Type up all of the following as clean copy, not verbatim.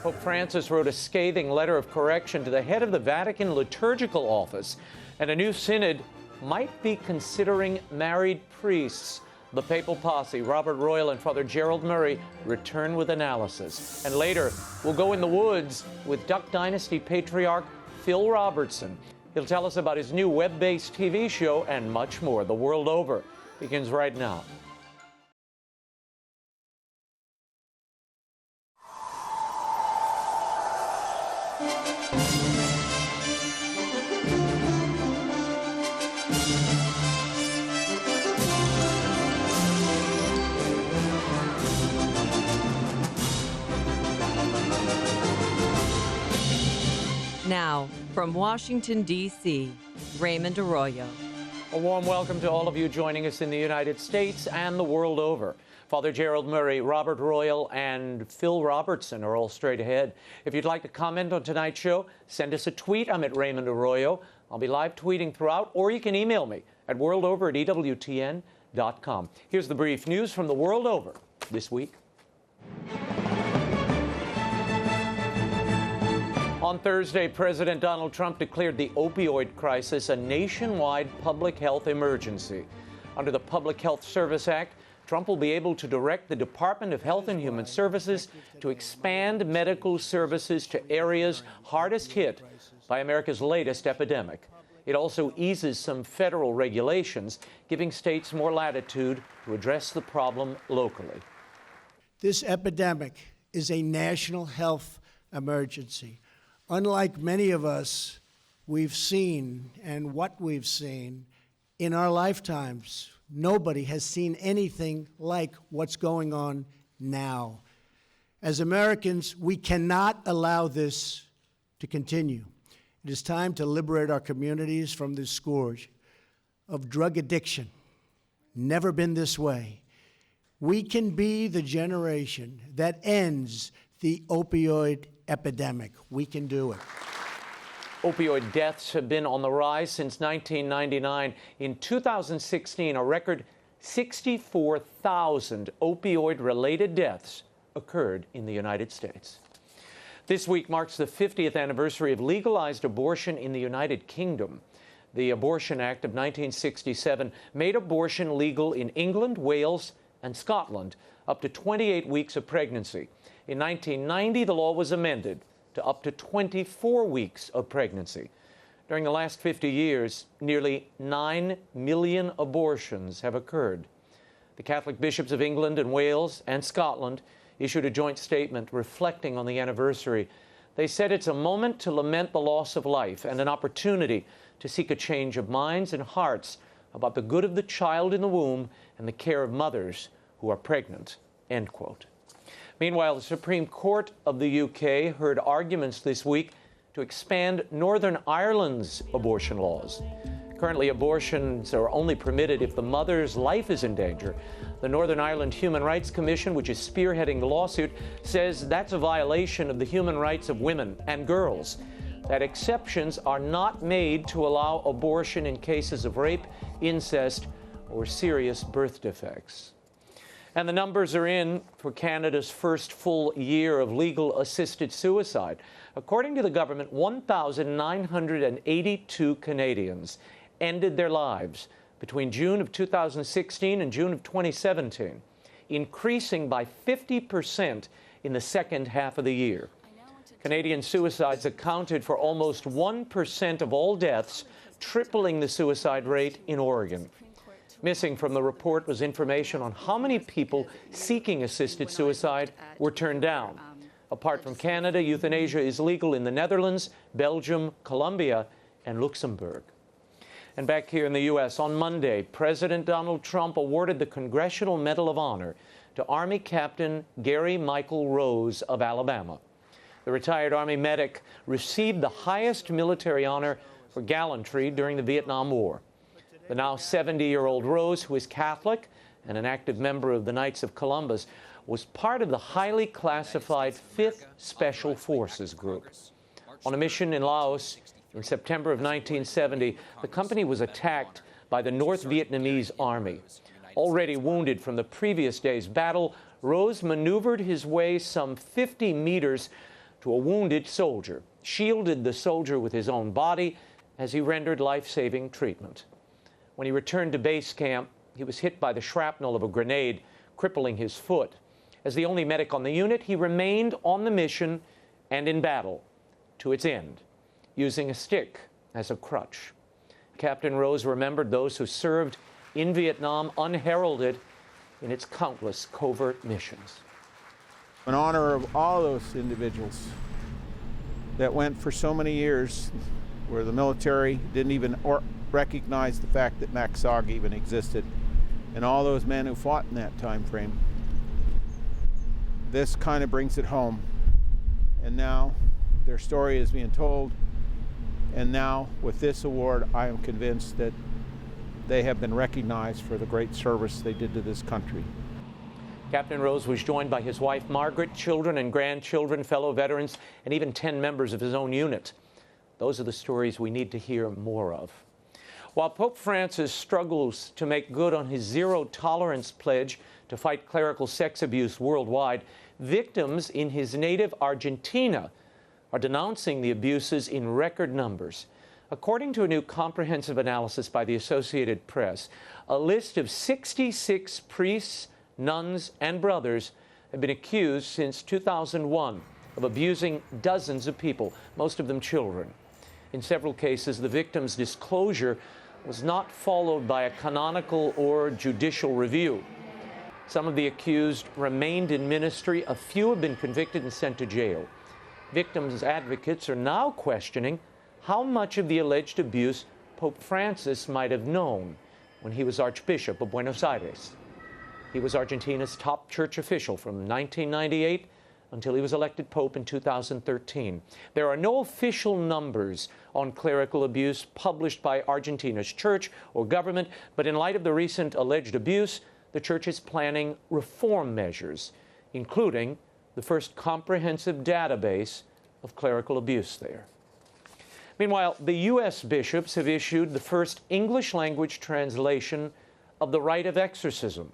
Pope Francis wrote a scathing letter of correction to the head of the Vatican liturgical office, and a new synod might be considering married priests. The Papal Posse, Robert Royal and Father Gerald Murray, return with analysis. And later, we'll go in the woods with Duck Dynasty patriarch Phil Robertson. He'll tell us about his new web-based TV show and much more. The World Over begins right now. Now, from Washington, D.C., Raymond Arroyo. A warm welcome to all of you joining us in the United States and the world over. Father Gerald Murray, Robert Royal, and Phil Robertson are all straight ahead. If you'd like to comment on tonight's show, send us a tweet. I'm at Raymond Arroyo. I'll be live tweeting throughout, or you can email me at worldover@ewtn.com. Here's the brief news from the world over this week. On Thursday, President Donald Trump declared the opioid crisis a nationwide public health emergency. Under the Public Health Service Act, Trump will be able to direct the Department of Health and Human Services to expand medical services to areas hardest hit by America's latest epidemic. It also eases some federal regulations, giving states more latitude to address the problem locally. This epidemic is a national health emergency. Unlike many of us, we've seen, and what we've seen in our lifetimes, nobody has seen anything like what's going on now. As Americans, we cannot allow this to continue. It is time to liberate our communities from this scourge of drug addiction. Never been this way. We can be the generation that ends the opioid epidemic. We can do it. Opioid deaths have been on the rise since 1999. In 2016, a record 64,000 opioid-related deaths occurred in the United States. This week marks the 50th anniversary of legalized abortion in the United Kingdom. The Abortion Act of 1967 made abortion legal in England, Wales, and Scotland up to 28 weeks of pregnancy. In 1990, the law was amended to up to 24 weeks of pregnancy. During the last 50 years, nearly 9 million abortions have occurred. The Catholic bishops of England and Wales and Scotland issued a joint statement reflecting on the anniversary. They said it's a moment to lament the loss of life and an opportunity to seek a change of minds and hearts about the good of the child in the womb and the care of mothers who are pregnant, end quote. Meanwhile, the Supreme Court of the UK heard arguments this week to expand Northern Ireland's abortion laws. Currently, abortions are only permitted if the mother's life is in danger. The Northern Ireland Human Rights Commission, which is spearheading the lawsuit, says that's a violation of the human rights of women and girls, that exceptions are not made to allow abortion in cases of rape, incest, or serious birth defects. And the numbers are in for Canada's first full year of legal assisted suicide. According to the government, 1,982 Canadians ended their lives between June of 2016 and June of 2017, increasing by 50% in the second half of the year. Canadian suicides accounted for almost 1% of all deaths, tripling the suicide rate in Oregon. Missing from the report was information on how many people seeking assisted suicide were turned down. Apart from Canada, euthanasia is legal in the Netherlands, Belgium, Colombia, and Luxembourg. And back here in the U.S., on Monday, President Donald Trump awarded the Congressional Medal of Honor to Army Captain Gary Michael Rose of Alabama. The retired Army medic received the highest military honor for gallantry during the Vietnam War. The now 70-year-old Rose, who is Catholic and an active member of the Knights of Columbus, was part of the highly classified 5th Special Forces Group. On a mission in Laos in September of 1970, the company was attacked by the North Vietnamese Army. Already wounded from the previous day's battle, Rose maneuvered his way some 50 meters to a wounded soldier, shielded the soldier with his own body as he rendered life-saving treatment. When he returned to base camp, he was hit by the shrapnel of a grenade, crippling his foot. As the only medic on the unit, he remained on the mission and in battle to its end, using a stick as a crutch. Captain Rose remembered those who served in Vietnam unheralded in its countless covert missions. In honor of all those individuals that went for so many years where the military didn't even recognize the fact that MACSOG even existed, and all those men who fought in that time frame, this kind of brings it home. And now their story is being told, and now with this award I am convinced that they have been recognized for the great service they did to this country. Captain Rose was joined by his wife Margaret, children and grandchildren, fellow veterans, and even 10 members of his own unit. Those are the stories we need to hear more of. While Pope Francis struggles to make good on his zero-tolerance pledge to fight clerical sex abuse worldwide, victims in his native Argentina are denouncing the abuses in record numbers. According to a new comprehensive analysis by the Associated Press, a list of 66 priests, nuns, and brothers have been accused since 2001 of abusing dozens of people, most of them children. In several cases, the victim's disclosure was not followed by a canonical or judicial review. Some of the accused remained in ministry. A few have been convicted and sent to jail. Victims' advocates are now questioning how much of the alleged abuse Pope Francis might have known when he was Archbishop of Buenos Aires. He was Argentina's top church official from 1998 until he was elected Pope in 2013. There are no official numbers on clerical abuse published by Argentina's church or government, but in light of the recent alleged abuse, the church is planning reform measures, including the first comprehensive database of clerical abuse there. Meanwhile, the U.S. bishops have issued the first English-language translation of the rite of exorcism.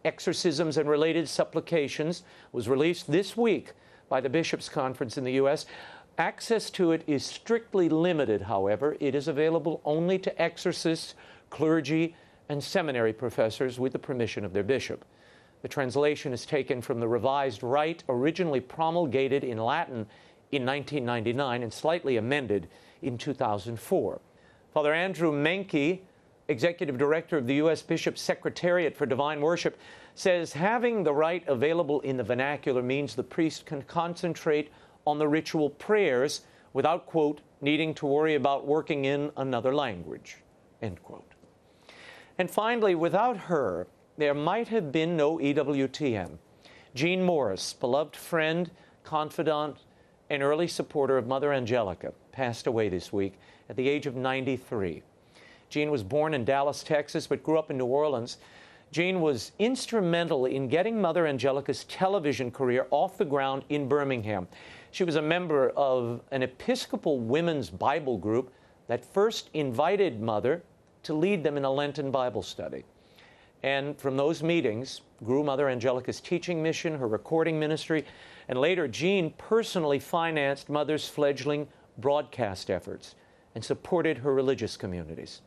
Exorcisms and Related Supplications was released this week by the Bishops' Conference in the U.S. Access to it is strictly limited, however. It is available only to exorcists, clergy, and seminary professors with the permission of their bishop. The translation is taken from the revised rite originally promulgated in Latin in 1999 and slightly amended in 2004. Father Andrew Menke, Executive Director of the U.S. Bishop's Secretariat for Divine Worship, says having the rite available in the vernacular means the priest can concentrate on the ritual prayers without, quote, needing to worry about working in another language, end quote. And finally, without her, there might have been no EWTN. Jean Morris, beloved friend, confidant, and early supporter of Mother Angelica, passed away this week at the age of 93. Jean was born in Dallas, Texas, but grew up in New Orleans. Jean was instrumental in getting Mother Angelica's television career off the ground in Birmingham. She was a member of an Episcopal women's Bible group that first invited Mother to lead them in a Lenten Bible study. And from those meetings grew Mother Angelica's teaching mission, her recording ministry, and later Jean personally financed Mother's fledgling broadcast efforts and supported her religious communities.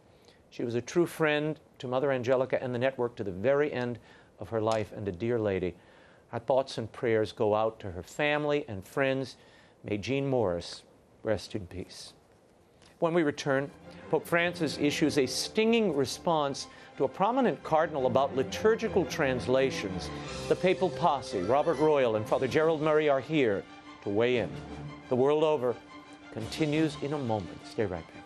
She was a true friend to Mother Angelica and the network to the very end of her life, and a dear lady. Our thoughts and prayers go out to her family and friends. May Jean Morris rest in peace. When we return, Pope Francis issues a stinging response to a prominent cardinal about liturgical translations. The Papal POSSE, Robert Royal and Father Gerald Murray are here to weigh in. The World Over continues in a moment. Stay right back.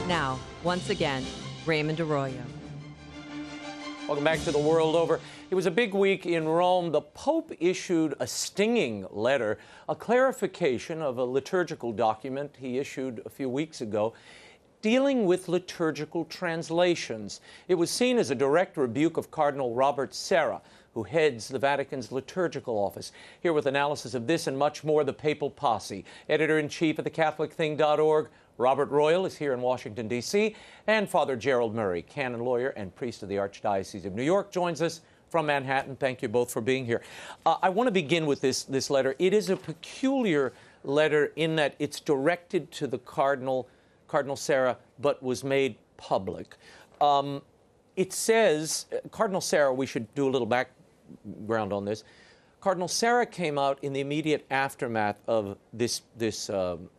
Now, once again, Raymond Arroyo. Welcome back to The World Over. It was a big week in Rome. The Pope issued a stinging letter, a clarification of a liturgical document he issued a few weeks ago, dealing with liturgical translations. It was seen as a direct rebuke of Cardinal Robert Serra, who heads the Vatican's liturgical office. Here with analysis of this and much more, the Papal Posse. Editor-in-Chief at thecatholicthing.org, Robert Royal is here in Washington, D.C., and Father Gerald Murray, canon lawyer and priest of the Archdiocese of New York, joins us from Manhattan. Thank you both for being here. I want to begin with this letter. It is a peculiar letter in that it's directed to the Cardinal Sarah, but was made public. It says, Cardinal Sarah, we should do a little background on this. Cardinal Sarah came out in the immediate aftermath of this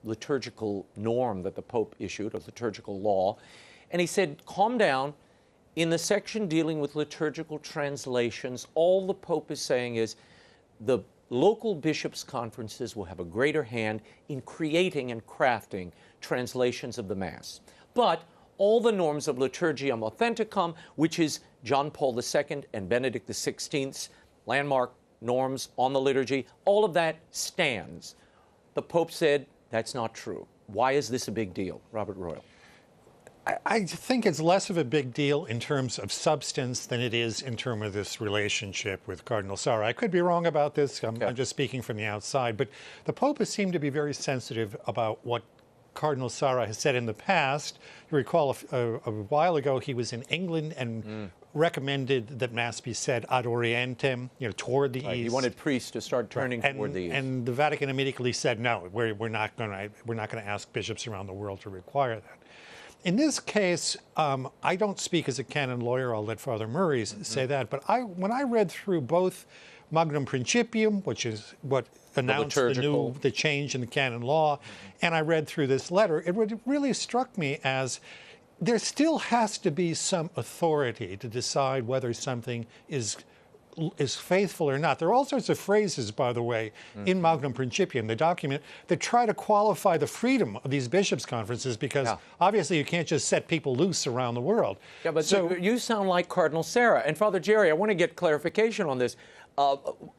liturgical norm that the Pope issued, a liturgical law, and he said, calm down. In the section dealing with liturgical translations, all the Pope is saying is the local bishops' conferences will have a greater hand in creating and crafting translations of the Mass. But all the norms of Liturgiam Authenticum, which is John Paul II and Benedict XVI's landmark norms on the liturgy, all of that stands. The Pope said that's not true. Why is this a big deal? Robert Royal. I think it's less of a big deal in terms of substance than it is in terms of this relationship with Cardinal Sarah. I could be wrong about this. I'm just speaking from the outside. But the Pope has seemed to be very sensitive about what Cardinal Sarah has said in the past. You recall a while ago he was in England and recommended that Mass be said ad orientem, toward the east. He wanted priests to start turning toward the east. And the Vatican immediately said, no, we're not going to ask bishops around the world to require that. In this case, I don't speak as a canon lawyer. I'll let Father Murray say that. But when I read through both Magnum Principium, which is what announced the change in the canon law, and I read through this letter, it really struck me as there still has to be some authority to decide whether something is faithful or not. There are all sorts of phrases, by the way, in Magnum Principium, the document, that try to qualify the freedom of these bishops' conferences because obviously you can't just set people loose around the world. Yeah, but so you sound like Cardinal Sarah. And Father Jerry, I want to get clarification on this.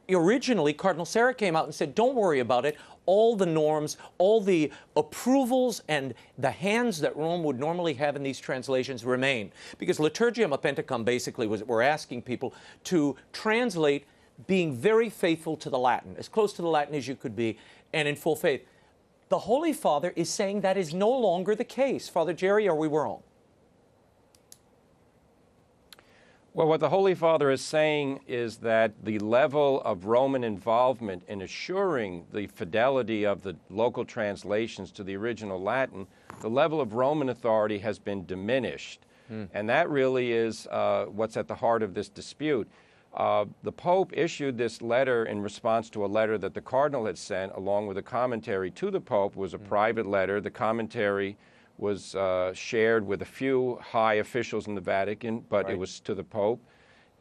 Originally, Cardinal Sarah came out and said, don't worry about it. All the norms, all the approvals and the hands that Rome would normally have in these translations remain. Because Liturgiam Authenticum basically we're asking people to translate being very faithful to the Latin, as close to the Latin as you could be, and in full faith. The Holy Father is saying that is no longer the case. Father Jerry, are we wrong? Well, what the Holy Father is saying is that the level of Roman involvement in assuring the fidelity of the local translations to the original Latin, the level of Roman authority has been diminished. And that really is what's at the heart of this dispute. The Pope issued this letter in response to a letter that the Cardinal had sent, along with a commentary to the Pope. It was a private letter. The commentary was shared with a few high officials in the Vatican, but it was to the Pope.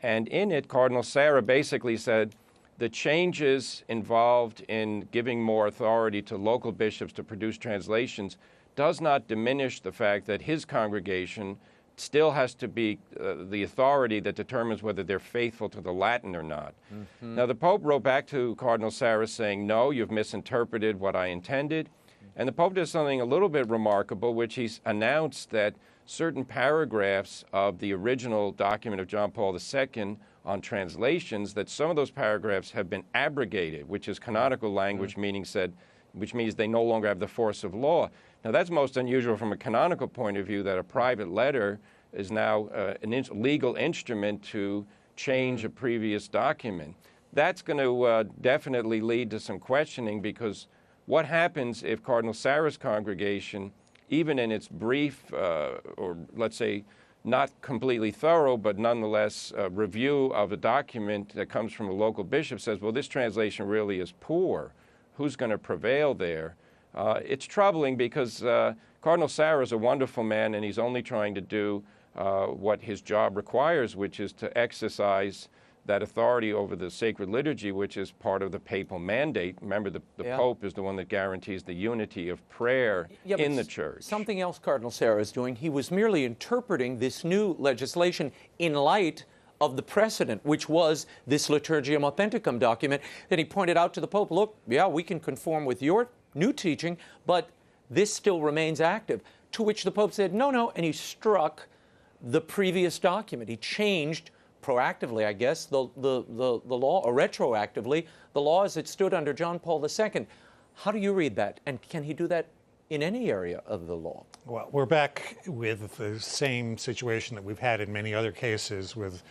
And in it, Cardinal Sarah basically said the changes involved in giving more authority to local bishops to produce translations does not diminish the fact that his congregation still has to be the authority that determines whether they're faithful to the Latin or not. Now, the Pope wrote back to Cardinal Sarah saying, no, you've misinterpreted what I intended. And the Pope does something a little bit remarkable, which he's announced that certain paragraphs of the original document of John Paul II on translations, that some of those paragraphs have been abrogated, which is canonical language, which means they no longer have the force of law. Now, that's most unusual from a canonical point of view, that a private letter is now a legal instrument to change a previous document. That's going to definitely lead to some questioning, because what happens if Cardinal Sarah's congregation, even in its brief, or let's say not completely thorough, but nonetheless review of a document that comes from a local bishop, says, well, this translation really is poor. Who's going to prevail there? It's troubling because Cardinal Sarah is a wonderful man, and he's only trying to do what his job requires, which is to exercise that authority over the sacred liturgy, which is part of the papal mandate. Remember, the Pope is the one that guarantees the unity of prayer in the Church. Something else Cardinal Sarah is doing, he was merely interpreting this new legislation in light of the precedent, which was this Liturgiam Authenticum document that he pointed out to the Pope, look, yeah, we can conform with your new teaching, but this still remains active. To which the Pope said, no, no, and he struck the previous document. He changed proactively, I guess, the law, or retroactively, the law as it stood under John Paul II. How do you read that? And can he do that in any area of the law? Well, we're back with the same situation that we've had in many other cases with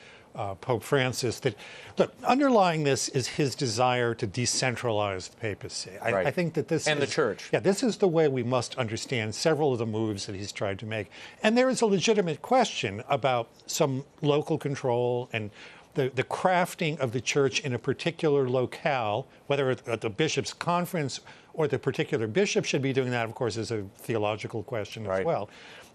Pope Francis. That, look, underlying this is his desire to decentralize the papacy. I think that this and the church. Yeah, this is the way we must understand several of the moves that he's tried to make. And there is a legitimate question about some local control and the crafting of the church in a particular locale, whether at the bishop's conference or the particular bishop should be doing that, of course, is a theological question as well.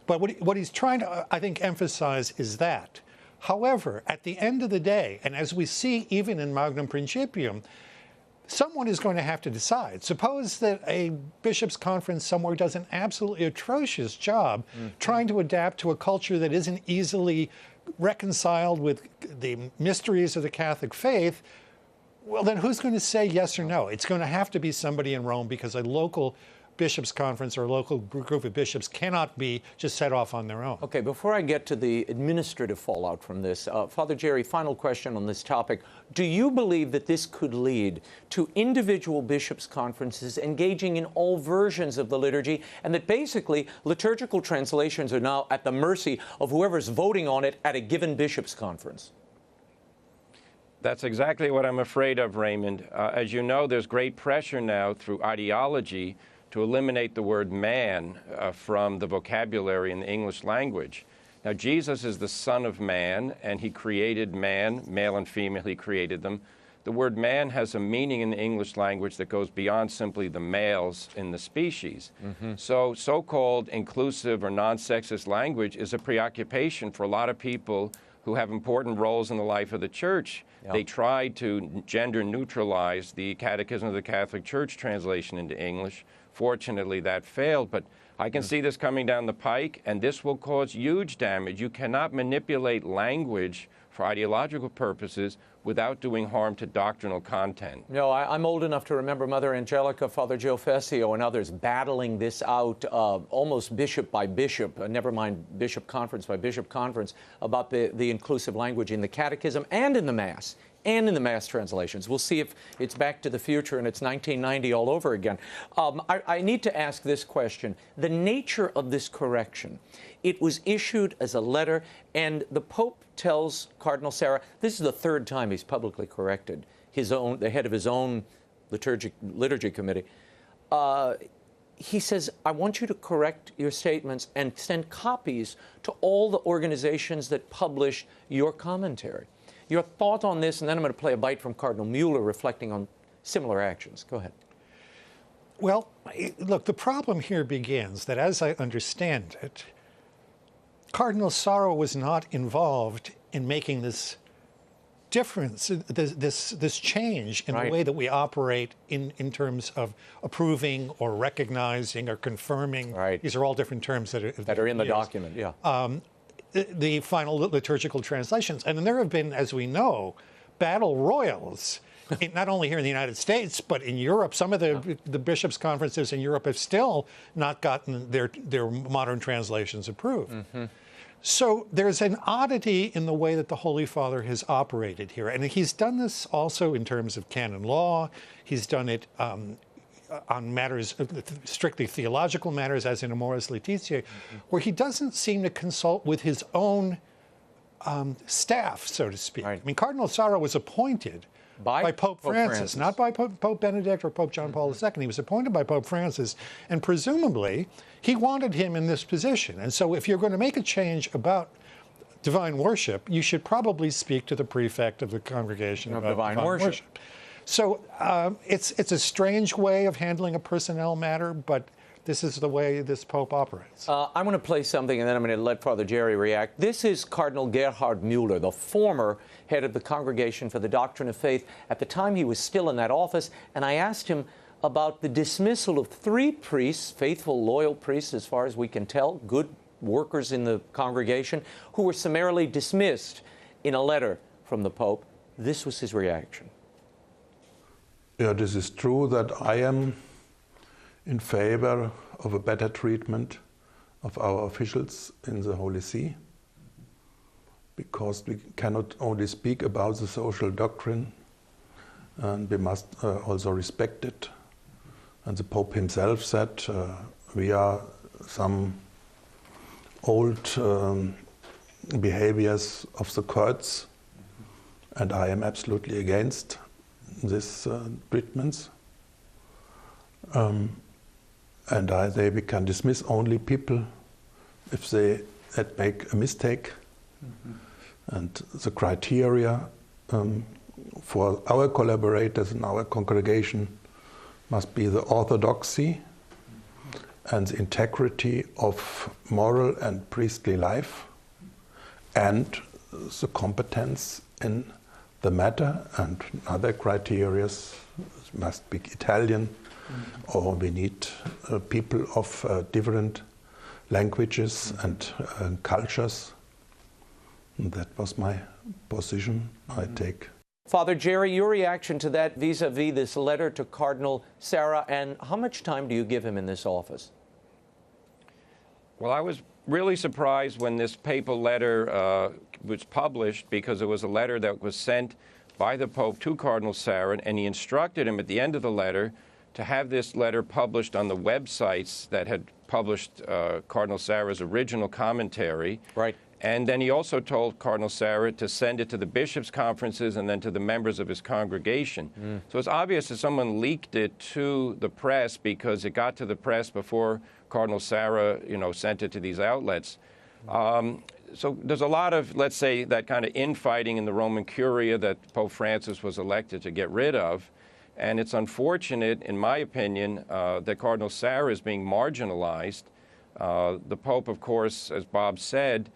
But what he's trying to, I think, emphasize is that. However, at the end of the day, and as we see even in Magnum Principium, someone is going to have to decide. Suppose that a bishop's conference somewhere does an absolutely atrocious job trying to adapt to a culture that isn't easily reconciled with the mysteries of the Catholic faith. Well, then who's going to say yes or no? It's going to have to be somebody in Rome, because a local bishop's conference or a local group of bishops cannot be just set off on their own. Okay, before I get to the administrative fallout from this, Father Jerry, final question on this topic. Do you believe that this could lead to individual bishops' conferences engaging in all versions of the liturgy, and that basically liturgical translations are now at the mercy of whoever's voting on it at a given bishop's conference? That's exactly what I'm afraid of, Raymond. As you know, there's great pressure now through ideology to eliminate the word man from the vocabulary in the English language. Now, Jesus is the Son of Man, and he created man, male and female, he created them. The word man has a meaning in the English language that goes beyond simply the males in the species. So-called inclusive or non-sexist language is a preoccupation for a lot of people who have important roles in the life of the church. They tried to gender neutralize the Catechism of the Catholic Church translation into English. Fortunately, that failed, but I can see this coming down the pike, and this will cause huge damage. You cannot manipulate language for ideological purposes without doing harm to doctrinal content. No, I'm old enough to remember Mother Angelica, Father Joe Fessio, and others battling this out almost bishop by bishop, never mind bishop conference by bishop conference, about the inclusive language in the Catechism and in the Mass. And in the Mass translations. We'll see if it's back to the future and it's 1990 all over again. I need to ask this question. The nature of this correction, it was issued as a letter, and the Pope tells Cardinal Sarah, this is the third time he's publicly corrected the head of his own liturgy committee. He says, I want you to correct your statements and send copies to all the organizations that publish your commentary. Your thought on this, and then I'm going to play a bite from Cardinal Mueller reflecting on similar actions. Go ahead. Well, look, the problem here begins that, as I understand it, Cardinal Sarah was not involved in making this difference, this change in the way that we operate in terms of approving or recognizing or confirming. These are all different terms that are in the document, the final liturgical translations. And there have been, as we know, battle royals, not only here in the United States, but in Europe. Some of the bishops' conferences in Europe have still not gotten their modern translations approved. So there's an oddity in the way that the Holy Father has operated here. And he's done this also in terms of canon law. He's done it on matters, strictly theological matters, as in Amoris Laetitia, where he doesn't seem to consult with his own staff, so to speak. I mean, Cardinal Sarah was appointed by Pope Francis, not by Pope Benedict or Pope John Paul II. He was appointed by Pope Francis, and presumably he wanted him in this position. And so if you're going to make a change about divine worship, you should probably speak to the prefect of the Congregation of Divine Worship. So it's a strange way of handling a personnel matter, but this is the way this Pope operates. I'm going to play something, and then I'm going to let Father Jerry react. This is Cardinal Gerhard Mueller, the former head of the Congregation for the Doctrine of Faith. At the time, he was still in that office, and I asked him about the dismissal of 3 priests, faithful, loyal priests, as far as we can tell, good workers in the congregation, who were summarily dismissed in a letter from the Pope. This was his reaction. Yeah, this is true that I am in favor of a better treatment of our officials in the Holy See. because we cannot only speak about the social doctrine, and we must also respect it. And the Pope himself said, we are some old behaviors of the courts, and I am absolutely against these treatments. And I say we can dismiss only people if they make a mistake. And the criteria for our collaborators in our congregation must be the orthodoxy and the integrity of moral and priestly life, and the competence in the matter, and other criteria must be Italian, or we need people of different languages and cultures. And that was my position I take. Father Jerry, your reaction to that vis-a-vis this letter to Cardinal Sarah, and how much time do you give him in this office? Well, I was really surprised when this papal letter was published, because it was a letter that was sent by the Pope to Cardinal Sarah, and he instructed him at the end of the letter to have this letter published on the websites that had published Cardinal Sarah's original commentary. Right. And then he also told Cardinal Sarah to send it to the bishops' conferences and then to the members of his congregation. So it's obvious that someone leaked it to the press, because it got to the press before Cardinal Sarah, sent it to these outlets. So there's a lot of, let's say, that kind of infighting in the Roman Curia that Pope Francis was elected to get rid of. And it's unfortunate, in my opinion, that Cardinal Sarah is being marginalized. The Pope, of course, as Bob said,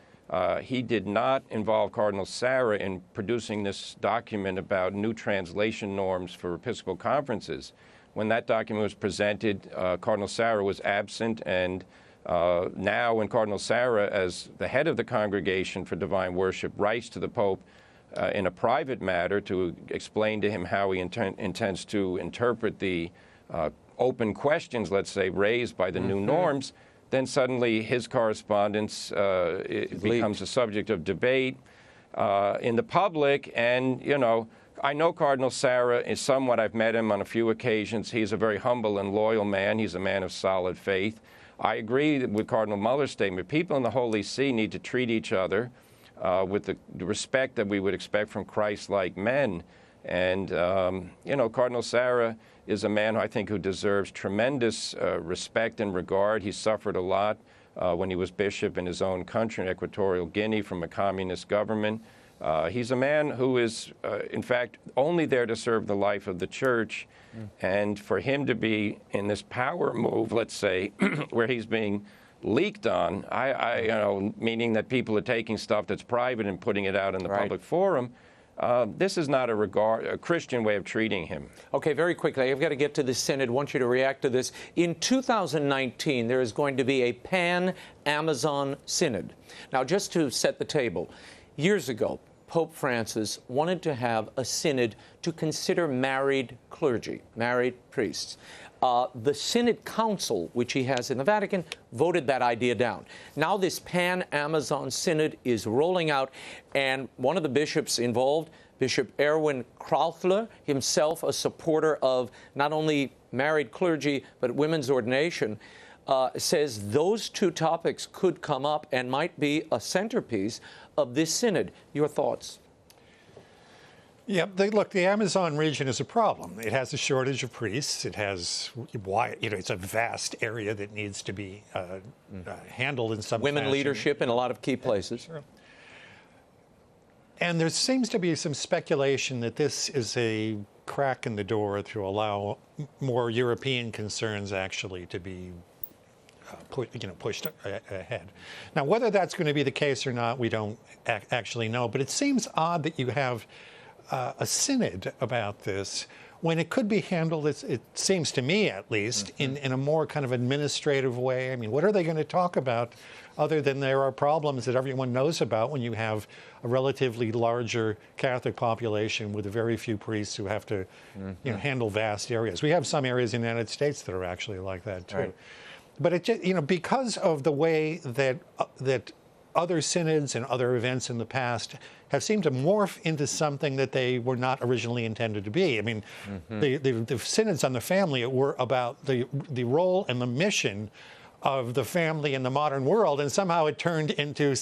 he did not involve Cardinal Sarah in producing this document about new translation norms for Episcopal conferences. When that document was presented, Cardinal Sarah was absent, and now when Cardinal Sarah, as the head of the Congregation for Divine Worship, writes to the Pope in a private matter to explain to him how he intends to interpret the open questions, let's say, raised by the new norms, then suddenly his correspondence becomes a subject of debate in the public. And, I know Cardinal Sarah is somewhat, I've met him on a few occasions. He's a very humble and loyal man. He's a man of solid faith. I agree with Cardinal Muller's statement. People in the Holy See need to treat each other with the respect that we would expect from Christ-like men. And, Cardinal Sarah is a man, I think, who deserves tremendous respect and regard. He suffered a lot when he was bishop in his own country, in Equatorial Guinea, from a communist government. He's a man who is, in fact, only there to serve the life of the Church. And for him to be in this power move, let's say, where he's being leaked on, meaning that people are taking stuff that's private and putting it out in the public forum, this is not a Christian way of treating him. Okay, very quickly, I've got to get to the Synod. I want you to react to this. In 2019, there is going to be a Pan-Amazon Synod. Now, just to set the table, years ago, Pope Francis wanted to have a synod to consider married clergy, married priests. The Synod Council, which he has in the Vatican, voted that idea down. Now this Pan-Amazon Synod is rolling out, and one of the bishops involved, Bishop Erwin Kraufler, himself a supporter of not only married clergy, but women's ordination, says those two topics could come up and might be a centerpiece of this synod. Your thoughts? Yeah, look, the Amazon region is a problem. It has a shortage of priests. It has, it's a vast area that needs to be handled in some Women fashion. leadership in a lot of key places. Sure. And there seems to be some speculation that this is a crack in the door to allow more European concerns actually to be pushed ahead. Now, whether that's going to be the case or not, we don't actually know. But it seems odd that you have a synod about this when it could be handled, it seems to me at least, in a more kind of administrative way. I mean, what are they going to talk about other than there are problems that everyone knows about when you have a relatively larger Catholic population with very few priests who have to handle vast areas? We have some areas in the United States that are actually like that too. Right. But it just, because of the way that other synods and other events in the past have seemed to morph into something that they were not originally intended to be. I mean, the synods on the family were about the role and the mission of the family in the modern world, and somehow it turned into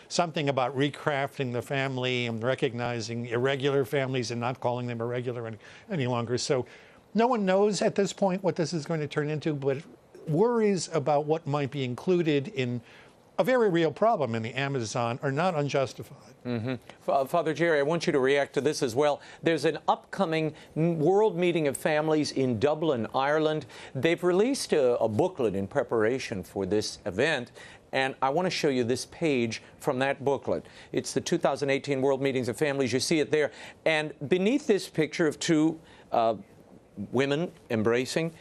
something about recrafting the family and recognizing irregular families and not calling them irregular any longer. So no one knows at this point what this is going to turn into, but worries about what might be included in a very real problem in the Amazon are not unjustified. Father Jerry, I want you to react to this as well. There's an upcoming World Meeting of Families in Dublin, Ireland. They've released a booklet in preparation for this event, and I want to show you this page from that booklet. It's the 2018 World Meetings of Families. You see it there. And beneath this picture of two women embracing,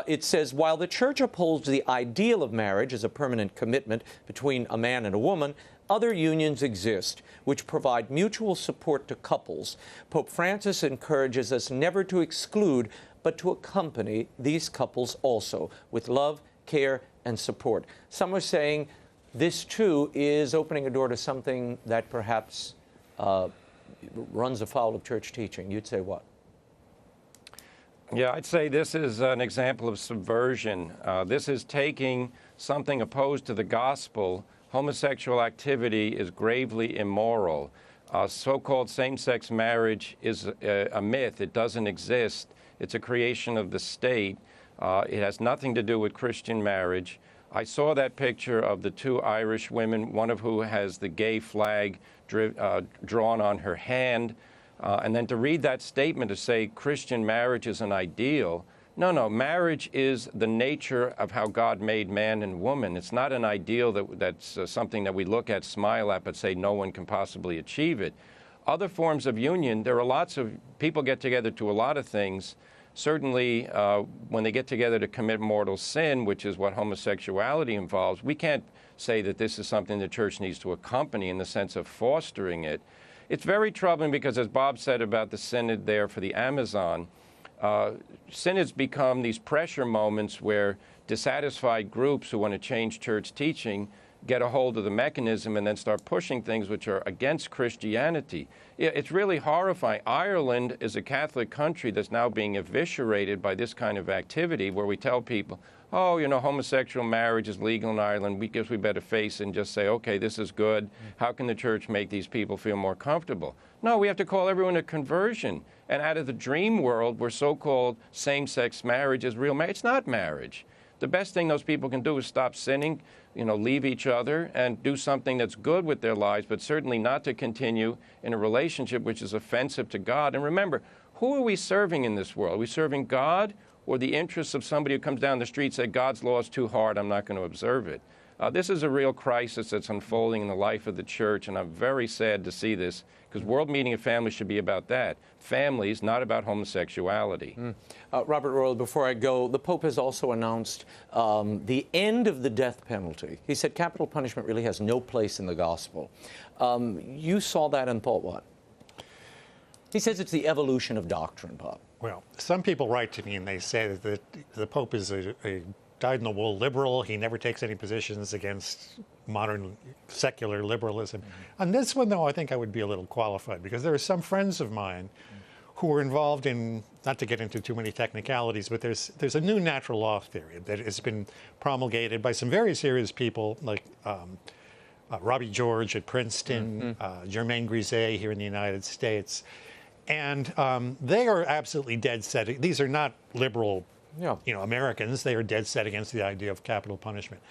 it says, while the Church upholds the ideal of marriage as a permanent commitment between a man and a woman, other unions exist which provide mutual support to couples. Pope Francis encourages us never to exclude, but to accompany these couples also with love, care, and support. Some are saying this, too, is opening a door to something that perhaps runs afoul of church teaching. You'd say what? Yeah, I'd say this is an example of subversion. This is taking something opposed to the gospel. Homosexual activity is gravely immoral. So-called same-sex marriage is a myth. It doesn't exist. It's a creation of the state. It has nothing to do with Christian marriage. I saw that picture of the two Irish women, one of who has the gay flag drawn on her hand. And then to read that statement to say Christian marriage is an ideal. No, marriage is the nature of how God made man and woman. It's not an ideal that's something that we look at, smile at, but say no one can possibly achieve it. Other forms of union, there are lots of people get together to a lot of things. Certainly, when they get together to commit mortal sin, which is what homosexuality involves, we can't say that this is something the church needs to accompany in the sense of fostering it. It's very troubling because, as Bob said about the synod there for the Amazon, synods become these pressure moments where dissatisfied groups who want to change church teaching get a hold of the mechanism and then start pushing things which are against Christianity. It's really horrifying. Ireland is a Catholic country that's now being eviscerated by this kind of activity where we tell people, oh, you know, homosexual marriage is legal in Ireland. We guess we better face it and just say, okay, this is good. How can the church make these people feel more comfortable? No, we have to call everyone to conversion. And out of the dream world where so-called same-sex marriage is real marriage, it's not marriage. The best thing those people can do is stop sinning, you know, leave each other and do something that's good with their lives, but certainly not to continue in a relationship which is offensive to God. And remember, who are we serving in this world? Are we serving God or the interests of somebody who comes down the street and says, God's law is too hard, I'm not going to observe it? This is a real crisis that's unfolding in the life of the church, and I'm very sad to see this, because World Meeting of Families should be about that. Families, not about homosexuality. Robert Royal, before I go, the Pope has also announced the end of the death penalty. He said capital punishment really has no place in the gospel. You saw that and thought what? He says it's the evolution of doctrine, Bob. Well, some people write to me and they say that the Pope is a dyed-in-the-wool liberal. He never takes any positions against modern secular liberalism. On this one, though, I think I would be a little qualified, because there are some friends of mine who are involved in, not to get into too many technicalities, but there's a new natural law theory that has been promulgated by some very serious people like Robbie George at Princeton, Germaine Griset here in the United States. And they are absolutely dead set. These are not liberal Americans. They are dead set against the idea of capital punishment.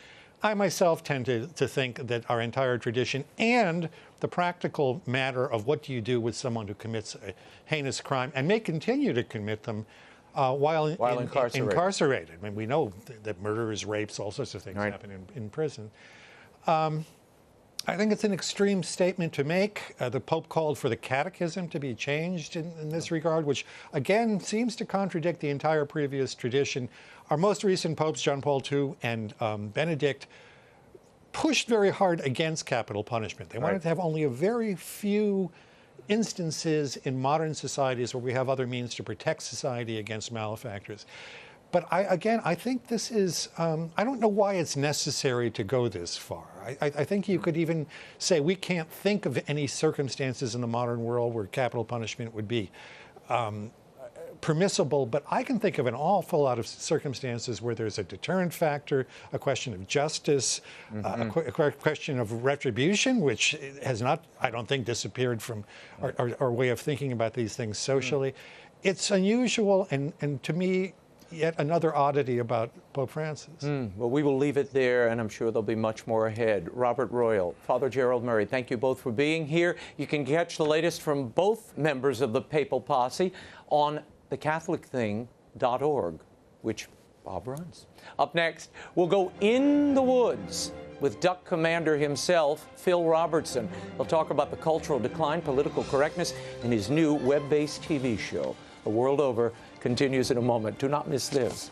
I myself tend to think that our entire tradition and the practical matter of what do you do with someone who commits a heinous crime and may continue to commit them while incarcerated. I mean, we know that murders, rapes, all sorts of things happen in prison. I think it's an extreme statement to make. The Pope called for the catechism to be changed in this regard, which again seems to contradict the entire previous tradition. Our most recent popes, John Paul II and Benedict, pushed very hard against capital punishment. They wanted to have only a very few instances in modern societies where we have other means to protect society against malefactors. But I think this is, I don't know why it's necessary to go this far. I think you could even say we can't think of any circumstances in the modern world where capital punishment would be permissible, but I can think of an awful lot of circumstances where there's a deterrent factor, a question of justice, a question of retribution, which has not, I don't think, disappeared from our way of thinking about these things socially. It's unusual, and to me, yet another oddity about Pope Francis. Well, we will leave it there, and I'm sure there'll be much more ahead. Robert Royal, Father Gerald Murray, thank you both for being here. You can catch the latest from both members of the Papal Posse on thecatholicthing.org, which Bob runs. Up next, we'll go in the woods with Duck Commander himself, Phil Robertson. He'll talk about the cultural decline, political correctness, and his new web-based TV show. The World Over continues in a moment. Do not miss this.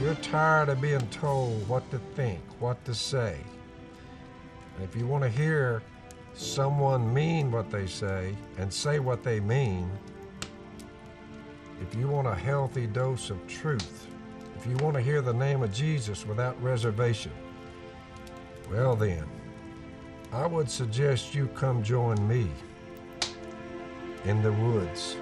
You're tired of being told what to think, what to say. And if you want to hear someone mean what they say and say what they mean, if you want a healthy dose of truth, if you want to hear the name of Jesus without reservation, well then, I would suggest you come join me in the woods.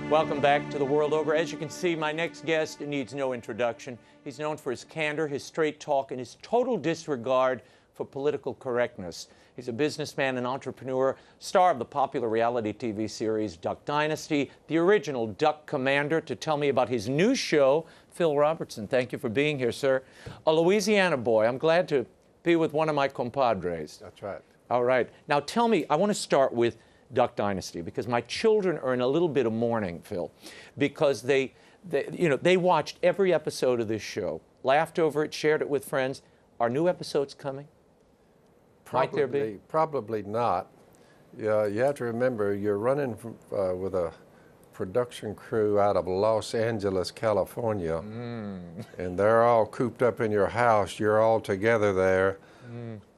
Welcome back to The World Over. As you can see, my next guest needs no introduction. He's known for his candor, his straight talk, and his total disregard for political correctness. He's a businessman and entrepreneur, star of the popular reality TV series Duck Dynasty, the original Duck Commander. To tell me about his new show, Phil Robertson. Thank you for being here, sir. A Louisiana boy. I'm glad to be with one of my compadres. That's right. All right. Now tell me, I want to start with Duck Dynasty because my children are in a little bit of mourning, Phil, because they watched every episode of this show, laughed over it, shared it with friends. Are new episodes coming? Might there be? Probably not. Yeah, you have to remember you're running with a production crew out of Los Angeles, California, and they're all cooped up in your house. You're all together there,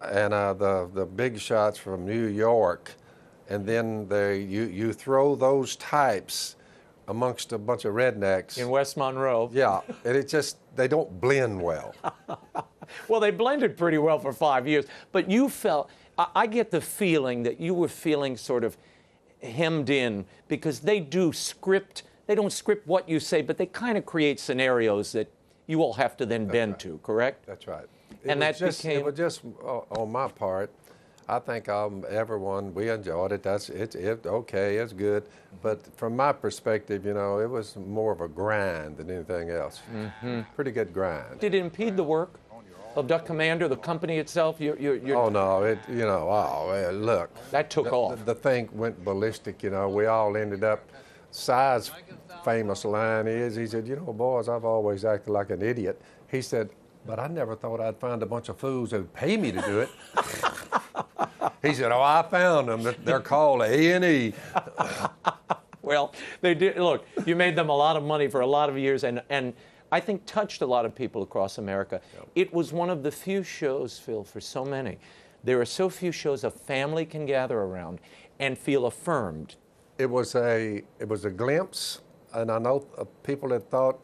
and the big shots from New York, and then you throw those types amongst a bunch of rednecks In West Monroe. Yeah, and it just they don't blend well. Well, they blended pretty well for 5 years, but you felt, I get the feeling that you were feeling sort of hemmed in because they don't script what you say, but they kind of create scenarios that you all have to then bend to, correct? That's right. It was just on my part. I think everyone, we enjoyed it. Okay, it's good. But from my perspective, it was more of a grind than anything else. Pretty good grind. Did it impede the work of Duck Commander, the company itself? Oh no, look. That took off. The thing went ballistic. We all ended up. Si's famous line is, he said, boys, I've always acted like an idiot. He said, but I never thought I'd find a bunch of fools who'd pay me to do it. He said, oh, I found them. They're called A&E. Well, they did. Look, you made them a lot of money for a lot of years, and I think touched a lot of people across America. Yep. It was one of the few shows, Phil, for so many. There are so few shows a family can gather around and feel affirmed. It was a glimpse, and I know people that thought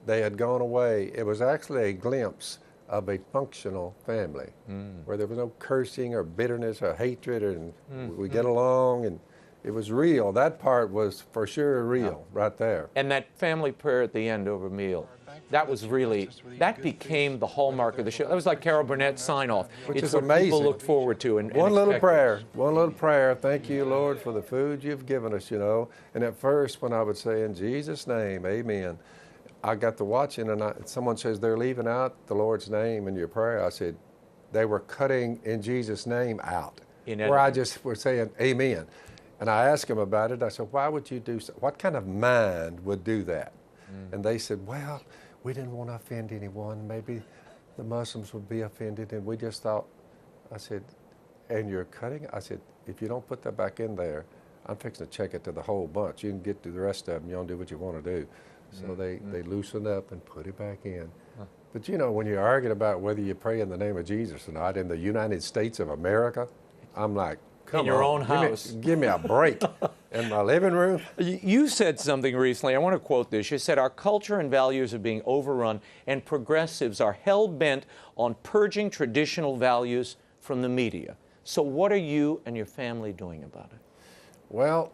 they had gone away. It was actually a glimpse of a functional family where there was no cursing or bitterness or hatred, and we get along, and it was real. That part was for sure real right there. And that family prayer at the end over meal, that was really, that became the hallmark of the show. That was like Carol Burnett's sign-off. Which it's is what amazing. People looked forward to. One little prayer. Thank you, Lord, for the food you've given us, And at first, when I would say, in Jesus' name, amen, I got to watching, and someone says they're leaving out the Lord's name in your prayer. I said, they were cutting in Jesus' name out, where I just were saying amen. And I asked them about it. I said, why would you do so? What kind of mind would do that? And they said, well, we didn't want to offend anyone. Maybe the Muslims would be offended, and we just thought. I said, and you're cutting? I said, if you don't put that back in there, I'm fixing to check it to the whole bunch. You can get to the rest of them. You don't do what you want to do. So they loosened up and put it back in. But you know, when you're arguing about whether you pray in the name of Jesus or not in the United States of America, I'm like, come on. In your own house. Give me a break. In my living room. You said something recently, I want to quote this. You said, our culture and values are being overrun, and progressives are hell-bent on purging traditional values from the media. So what are you and your family doing about it? Well,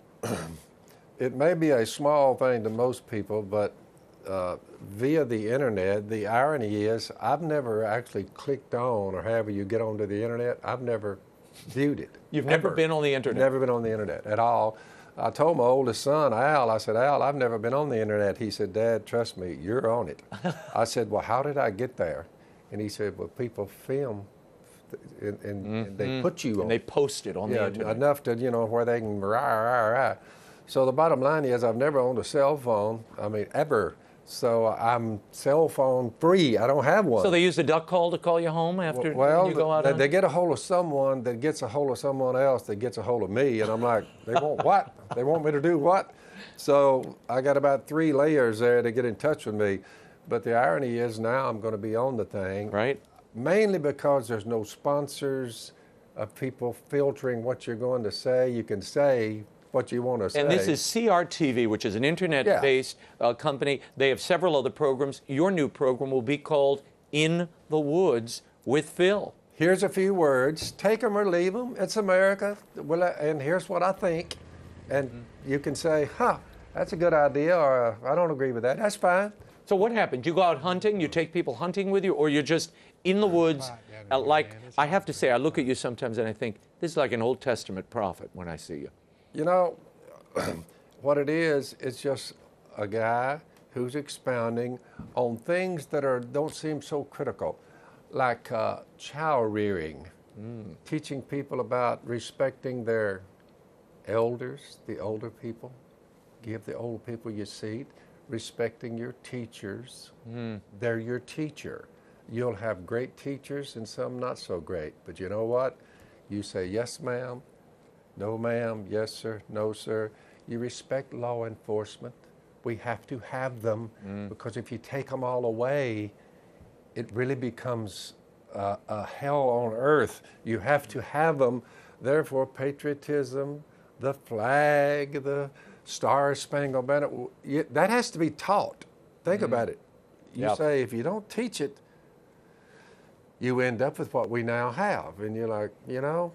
it may be a small thing to most people, but via the internet, the irony is I've never actually clicked on, or however you get onto the internet, I've never viewed it. You've never been on the internet? Never been on the internet at all. I told my oldest son, Al, I said, Al, I've never been on the internet. He said, Dad, trust me, you're on it. I said, well, how did I get there? And he said, well, people film and they put you on. And they post it on the internet. Enough to, you know, where they can rah. So the bottom line is I've never owned a cell phone, I mean, ever. So I'm cell phone free. I don't have one. So they use the duck call to call you home after you go out? They get a hold of someone that gets a hold of someone else that gets a hold of me, and I'm like, they want what? They want me to do what? So I got about 3 layers there to get in touch with me. But the irony is now I'm going to be on the thing. Right. Mainly because there's no sponsors of people filtering what you're going to say. You can say what you want to say. And this is CRTV, which is an internet-based company. They have several other programs. Your new program will be called In the Woods with Phil. Here's a few words. Take them or leave them. It's America. Well, and here's what I think. And you can say, that's a good idea, or I don't agree with that. That's fine. So what happens? You go out hunting, you take people hunting with you, or you're just in the woods? Like, I have to say, I look at you sometimes and I think, this is like an Old Testament prophet when I see you. You know, what it is, it's just a guy who's expounding on things that don't seem so critical, like child rearing, teaching people about respecting their elders, the older people, give the old people your seat, respecting your teachers. They're your teacher. You'll have great teachers and some not so great, but you know what? You say, yes, ma'am. No, ma'am. Yes, sir. No, sir. You respect law enforcement. We have to have them because if you take them all away, it really becomes a hell on earth. You have to have them. Therefore, patriotism, the flag, the Star-Spangled Banner, that has to be taught. Think about it. You say if you don't teach it, you end up with what we now have. And you're like, you know,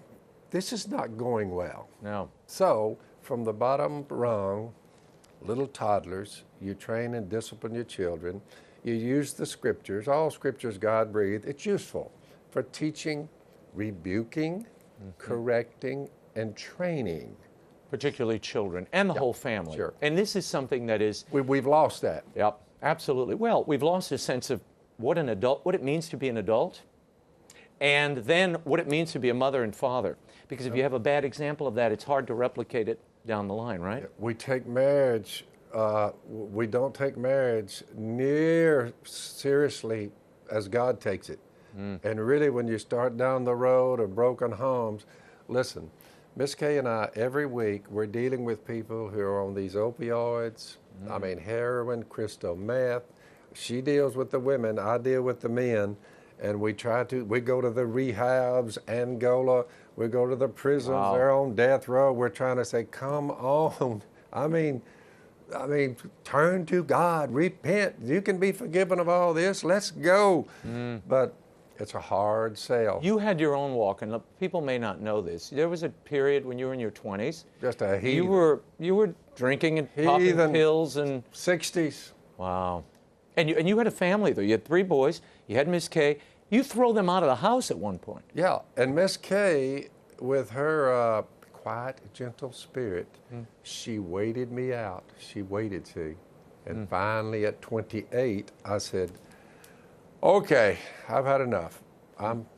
this is not going well. No. So, from the bottom rung, little toddlers, you train and discipline your children. You use the scriptures. All scriptures God breathed. It's useful for teaching, rebuking, correcting, and training. Particularly children and the whole family. Sure. And this is something that is... We've lost that. Yep, absolutely. Well, we've lost a sense of what it means to be an adult, and then what it means to be a mother and father. Because if you have a bad example of that, it's hard to replicate it down the line, right? We take marriage, we don't take marriage near seriously as God takes it. And really, when you start down the road of broken homes, listen, Miss Kay and I, every week, we're dealing with people who are on these opioids, I mean, heroin, crystal meth. She deals with the women, I deal with the men. And we go to the rehabs, Angola, we go to the prisons, they're on death row. We're trying to say, come on. I mean, turn to God, repent. You can be forgiven of all this, let's go. But it's a hard sell. You had your own walk, and people may not know this. There was a period when you were in your 20s. Just a heathen. You were drinking and popping pills and... 60s. Wow. And you had a family, though. You had 3 boys. You had Miss Kay. You throw them out of the house at one point. Yeah, and Miss Kay, with her quiet, gentle spirit, she waited me out. She waited, see. And finally, at 28, I said, okay, I've had enough.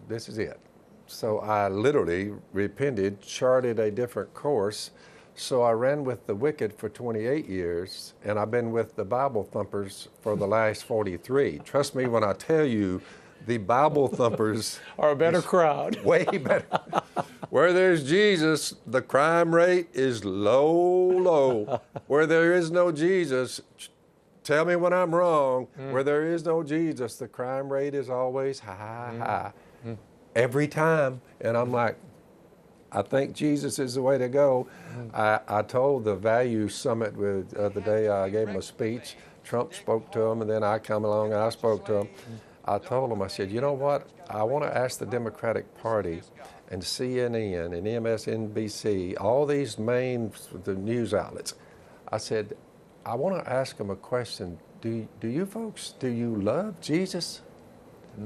This is it. So I literally repented, charted a different course. So I ran with the wicked for 28 years, and I've been with the Bible thumpers for the last 43. Trust me when I tell you, the Bible thumpers are a better crowd. Way better. Where there's Jesus, the crime rate is low. Where there is no Jesus, tell me when I'm wrong. Where there is no Jesus, the crime rate is always high. Every time. And I'm like, I think Jesus is the way to go. I told the Value Summit the other day, I gave him a speech. Trump spoke to him, and then I come along and I spoke to him. I told him, I said, you know what? I want to ask the Democratic Party and CNN and MSNBC, all these the news outlets. I said, I want to ask them a question. Do you folks, do you love Jesus?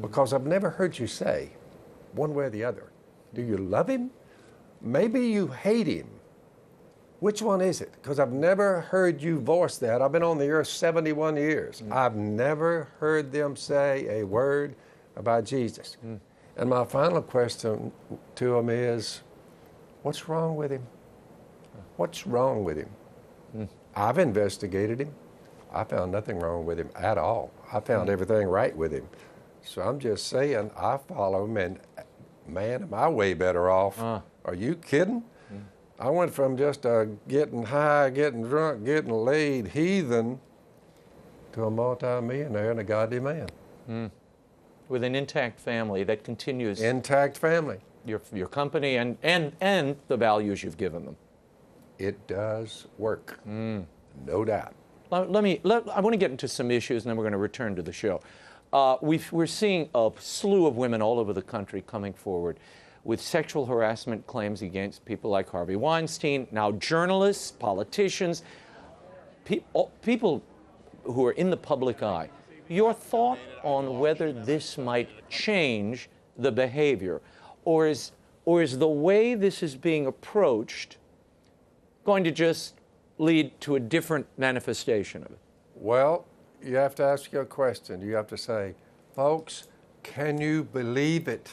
Because I've never heard you say one way or the other. Do you love him? Maybe you hate him. Which one is it? Because I've never heard you voice that. I've been on the earth 71 years. I've never heard them say a word about Jesus. And my final question to them is, what's wrong with him? What's wrong with him? I've investigated him. I found nothing wrong with him at all. I found everything right with him. So I'm just saying, I follow him, and man, am I way better off. Are you kidding? I went from just a getting high, getting drunk, getting laid heathen to a multi-millionaire and a godly man. With an intact family that continues. Intact family. Your company and the values you've given them. It does work, no doubt. I want to get into some issues, and then we're going to return to the show. We're seeing a slew of women all over the country coming forward with sexual harassment claims against people like Harvey Weinstein, now journalists, politicians, people who are in the public eye. Your thought on whether this might change the behavior, or is the way this is being approached going to just lead to a different manifestation of it? Well, you have to ask you a question. You have to say, folks, can you believe it?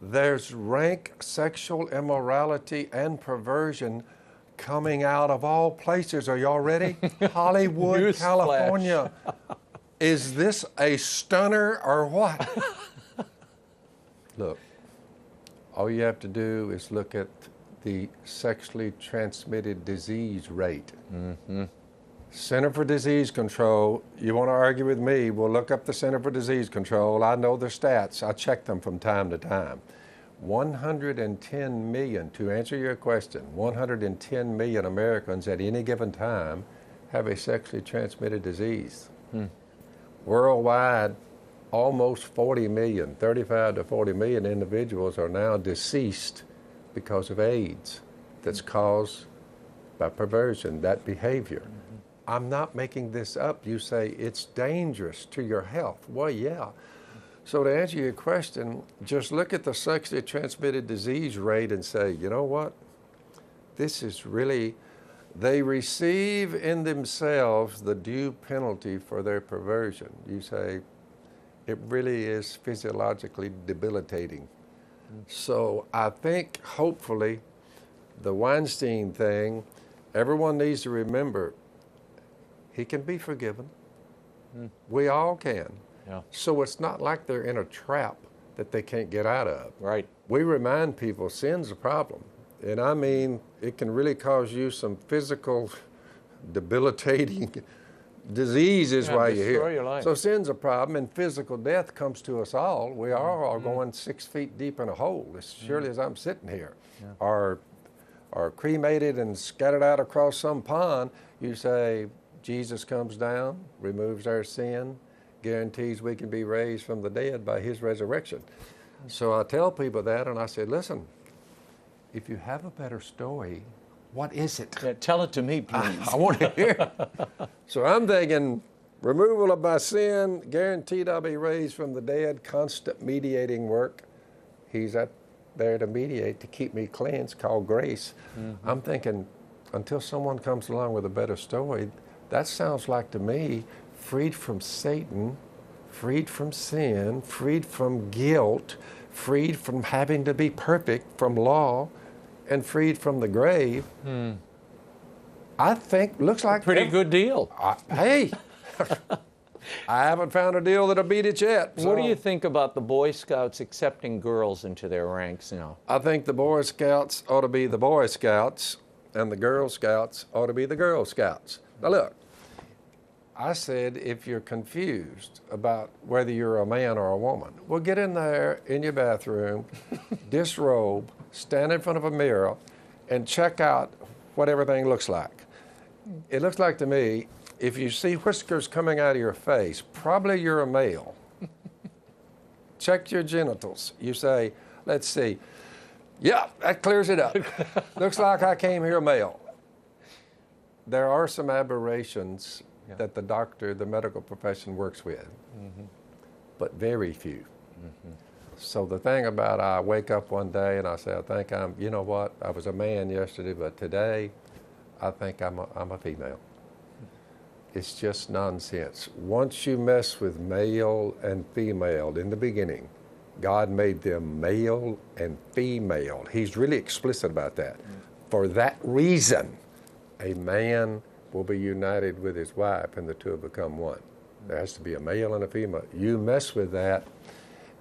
There's rank sexual immorality and perversion coming out of all places. Are y'all ready? Hollywood, California. Is this a stunner or what? Look, all you have to do is look at the sexually transmitted disease rate. Center for Disease Control, you want to argue with me, we'll look up the Center for Disease Control. I know their stats. I check them from time to time. 110 million, to answer your question, 110 million Americans at any given time have a sexually transmitted disease. Worldwide, almost 40 million, 35 to 40 million individuals are now deceased because of AIDS that's caused by perversion, that behavior. I'm not making this up. You say it's dangerous to your health. Well, yeah. So to answer your question, just look at the sexually transmitted disease rate and say, you know what? This is really, they receive in themselves the due penalty for their perversion. You say, it really is physiologically debilitating. So I think hopefully the Weinstein thing, everyone needs to remember, he can be forgiven. We all can. Yeah. So it's not like they're in a trap that they can't get out of. Right. We remind people sin's a problem. And I mean, it can really cause you some physical debilitating diseases while you're destroy here. your life. So sin's a problem, and physical death comes to us all. We are all going 6 feet deep in a hole, as surely as I'm sitting here. Or cremated and scattered out across some pond. You say, Jesus comes down, removes our sin, guarantees we can be raised from the dead by his resurrection. So I tell people that, and I say, listen, if you have a better story, what is it? Yeah, tell it to me, please. I want to hear it. So I'm thinking, removal of my sin, guaranteed I'll be raised from the dead, constant mediating work. He's up there to mediate, to keep me cleansed, called grace. I'm thinking, until someone comes along with a better story, that sounds like to me, freed from Satan, freed from sin, freed from guilt, freed from having to be perfect, from law, and freed from the grave. I think, looks like... Pretty good deal. Hey, I haven't found a deal that'll beat it yet. What do you think about the Boy Scouts accepting girls into their ranks now? I think the Boy Scouts ought to be the Boy Scouts, and the Girl Scouts ought to be the Girl Scouts. Now look, I said, if you're confused about whether you're a man or a woman, well, get in there in your bathroom, disrobe, stand in front of a mirror, and check out what everything looks like. It looks like to me, if you see whiskers coming out of your face, probably you're a male. Check your genitals. You say, let's see. Yeah, that clears it up. Looks like I came here male. There are some aberrations that the medical profession works with, but very few. So the thing about I wake up one day and I say, I think you know what, I was a man yesterday, but today I think I'm a female. It's just nonsense. Once you mess with male and female in the beginning, God made them male and female. He's really explicit about that. For that reason, a man will be united with his wife and the two will become one. There has to be a male and a female. You mess with that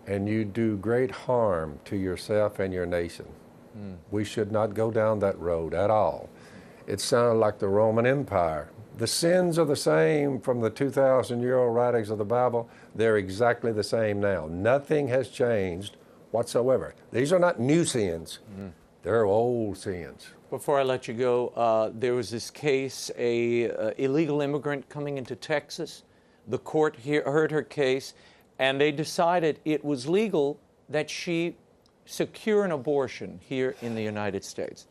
and you do great harm to yourself and your nation. We should not go down that road at all. It sounded like the Roman Empire. The sins are the same from the 2,000-year-old writings of the Bible. They're exactly the same now. Nothing has changed whatsoever. These are not new sins. They're old sins. Before I let you go, there was this case, a illegal immigrant coming into Texas. The court heard her case, and they decided it was legal that she secure an abortion here in the United States,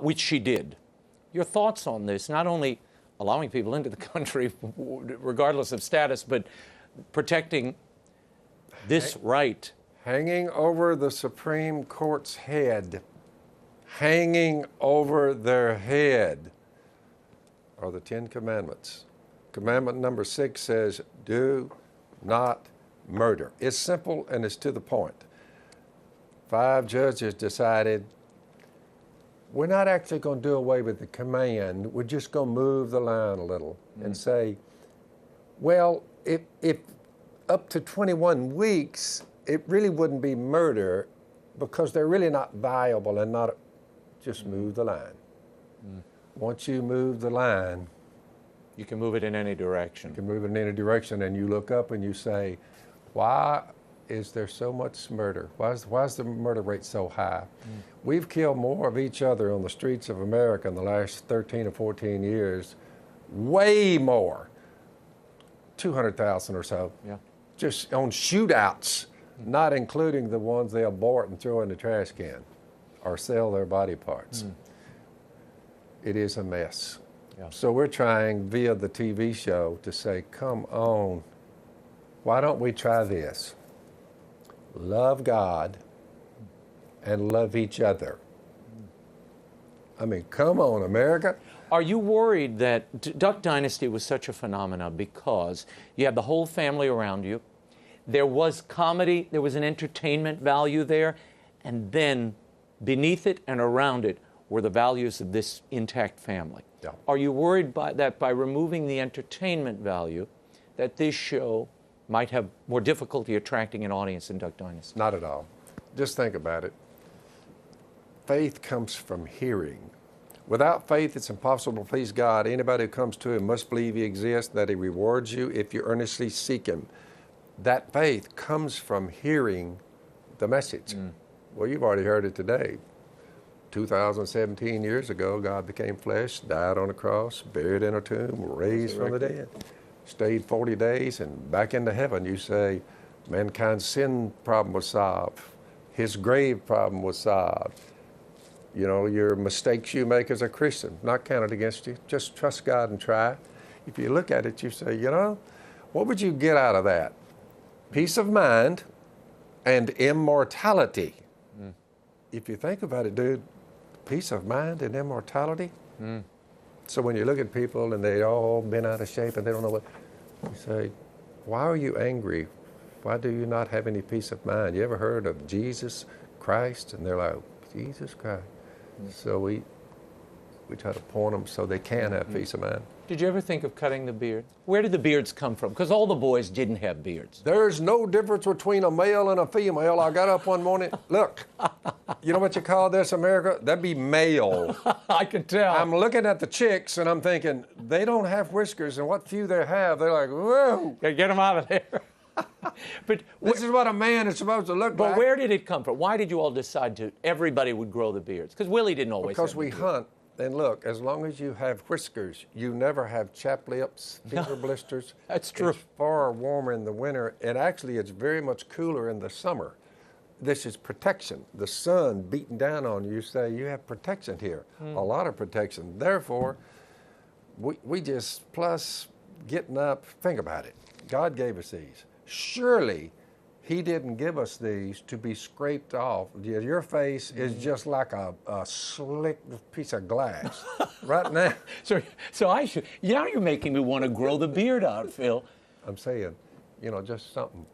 which she did. Your thoughts on this, not only allowing people into the country regardless of status, but protecting this right? Hanging over the Supreme Court's head, hanging over their head are the 10 Commandments. Commandment number 6 says, do not murder. It's simple and it's to the point. 5 judges decided, we're not actually going to do away with the command. We're just going to move the line a little and say, well, if up to 21 weeks, it really wouldn't be murder because they're really not viable and not, just move the line. Once you move the line, you can move it in any direction. You can move it in any direction, and you look up and you say, why is there so much murder? Why is the murder rate so high? We've killed more of each other on the streets of America in the last 13 or 14 years, way more, 200,000 or so, just on shootouts, not including the ones they abort and throw in the trash can or sell their body parts. It is a mess. So we're trying via the TV show to say, come on, why don't we try this? Love God and love each other. I mean, come on, America. Are you worried that Duck Dynasty was such a phenomenon because you had the whole family around you, there was comedy, there was an entertainment value there, and then beneath it and around it were the values of this intact family? Are you worried that by removing the entertainment value, that this show might have more difficulty attracting an audience in Duck Dynasty? Not at all. Just think about it. Faith comes from hearing. Without faith, it's impossible to please God. Anybody who comes to Him must believe He exists, that He rewards you if you earnestly seek Him. That faith comes from hearing the message. Well, you've already heard it today. 2017 years ago, God became flesh, died on the cross, buried in a tomb, raised from the dead, stayed 40 days, and back into heaven. You say, mankind's sin problem was solved. His grave problem was solved. You know, your mistakes you make as a Christian, not counted against you. Just trust God and try. If you look at it, you say, you know, what would you get out of that? Peace of mind and immortality. If you think about it, dude, peace of mind and immortality. So when you look at people and they all been out of shape and they don't know what, you say, why are you angry? Why do you not have any peace of mind? You ever heard of Jesus Christ? And they're like, Jesus Christ. So we try to point them so they can have peace of mind. Did you ever think of cutting the beard? Where did the beards come from? Because all the boys didn't have beards. There's no difference between a male and a female. I got up one morning. Look, you know what you call this, America? That'd be male. I can tell. I'm looking at the chicks and I'm thinking, they don't have whiskers, and what few they have, they're like, whoa. Get them out of there. But This is what a man is supposed to look like. But where did it come from? Why did you all decide to, everybody would grow the beards? Because Willie didn't always Because have we the beard. hunt. And look, as long as you have whiskers, you never have chapped lips, finger blisters. That's true. It's far warmer in the winter, and actually it's very much cooler in the summer. This is protection. The sun beating down on you, say you have protection here, a lot of protection. Therefore, we just, plus getting up, think about it. God gave us these. Surely He didn't give us these to be scraped off. Your face is just like a slick piece of glass right now. So I should, now you're making me want to grow the beard out, Phil. I'm saying, just something.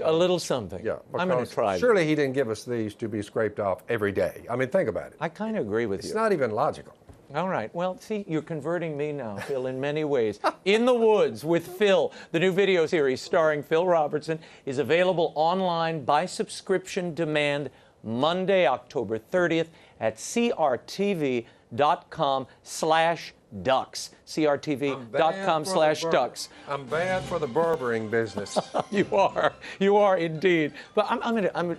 A little something. Yeah. I'm going to try. Surely He didn't give us these to be scraped off every day. I mean, think about it. I kind of agree with It's you. not even logical. All right. Well, see, you're converting me now, Phil, in many ways. In the Woods with Phil, the new video series starring Phil Robertson, is available online by subscription demand Monday, October 30th at crtv.com/ducks. crtv.com/ducks. I'm bad for the barbering business. You are indeed. But I'm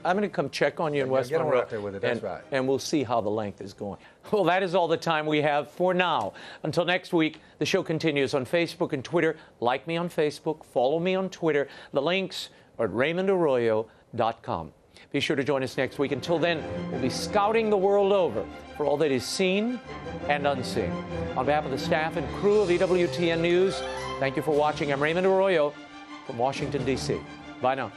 gonna come check on you in West get on Monroe, out there with it, that's right. And we'll see how the length is going. Well, that is all the time we have for now. Until next week, the show continues on Facebook and Twitter. Like me on Facebook, follow me on Twitter. The links are at RaymondArroyo.com. Be sure to join us next week. Until then, we'll be scouting the world over for all that is seen and unseen. On behalf of the staff and crew of EWTN News, thank you for watching. I'm Raymond Arroyo from Washington, D.C. Bye now.